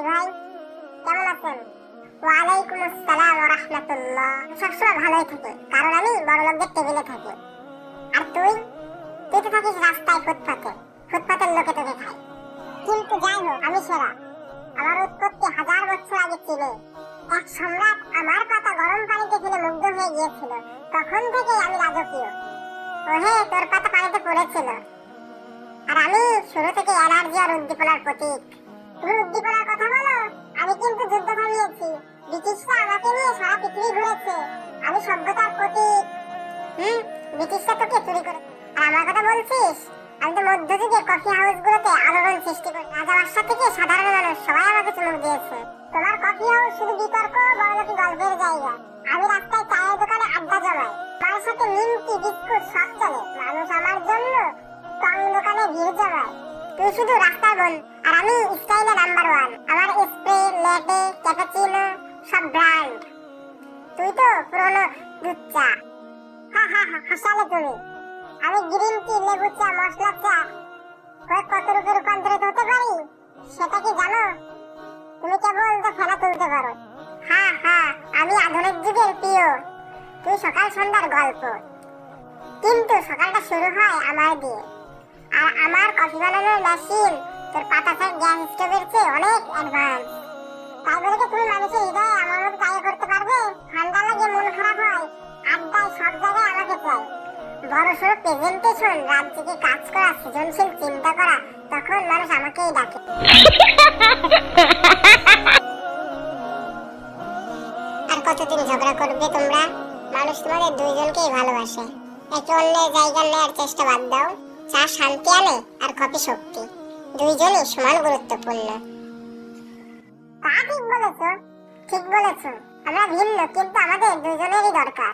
ভাই, কেমন আছেন? ওয়ালাইকুম আসসালাম ওয়া রাহমাতুল্লাহ। সবসময় ভালোই থাকি, কারণ আমি বড়লোকদের টেবিলে থাকি। আর তুই তো থাকিস রাস্তায়, ফুটপাতে। ফুটপাতের লোকে তোকে খায়। কিন্তু যাই হোক, আমি সেরা। আমার উৎপত্তি 1000 বছর আগে চীনে। এক সম্রাট আমার পাতা গরম পানিতে ফেলে মুগ্ধ হয়ে গিয়েছিল। তখন থেকেই আমি রাজকীয়। ওহে, তোর পাতা পানিতে পড়েছিল। আর আমি শুরু থেকে এনার্জি আর উদ্দীপনার প্রতীক। তুমি উদ্দীপনার কথা বলো, আমি কিন্তু যুদ্ধ থামিয়েছি। ব্রিটিশরা আমাকে নিয়ে সারা পৃথিবী ঘুরেছে। আমি সভ্যতার প্রতীক। ব্রিটিশরা তোকে চুরি করে। আর আমার কথা বলছিস? আমি তো মধ্যযুগে কফি হাউসগুলোতে আলোড়ন সৃষ্টি করি। রাজা বাদশা থেকে সাধারণ মানুষ সবাই আমাকে চুমুক দিয়েছে। তোমার কফি হাউস শুধু বিতর্ক, বড়লোকি গল্পের জায়গা। আমি রাস্তায় চায়ের দোকানে আড্ডা জমাই। আমার সাথে নিমকি, বিস্কুট সব চলে। মানুষ আমার জন্য টং দোকানে ভিড় জমায়। তুই শুধু রাস্তার বোন, আর আমি স্টাইলে নাম্বার 1। আমার স্প্রে, ল্যাটে, ক্যাপাচিনো সব ব্র্যান্ড। তুই তো পুরনো দুধ চা। হাসালে তুমি। আমি গ্রিন টি, লেবু চা, মশলা চা কত রূপে রূপান্তরিত হতে পারি সেটা কি জানো? তুমি কেবল তো ফেলা তুলতে পারো। আমি আধুনিক যুগের প্রিয়। তুই সকাল সন্ধ্যার গল্প, কিন্তু সকালটা শুরু হয় আমার দিয়ে। আর আমার কফি বানানোর মেশিন তোর পাতা চায়ের গ্যাস স্টোভের চেয়ে অনেক অ্যাডভান্স। তাই বলে কি তুমি মানুষের হৃদয়ে আমার মতো চাই করতে পারবে? ঠান্ডা লাগে, মন খারাপ হয়, আড্ডায় সব জায়গায় আমাকে চাই। বড় সড়ো প্রেজেন্টেশন, রাত জেগে কাজ করা, সৃজনশীল চিন্তা করা, তখন মানুষ আমাকেই ডাকে। আর কতদিন ঝগড়া করবে তোমরা? মানুষ তোমাদের দুইজনকেই ভালোবাসে। একে অন্যের জায়গা নেওয়ার চেষ্টা বাদ দাও। চা শান্তি আনে, আর কফি শক্তি। দুইজনই সমান গুরুত্বপূর্ণ। তা ঠিক বলেছো, ঠিক বলেছো। আমরা ভিন্ন, কিন্তু আমাদের দুজনেরই দরকার।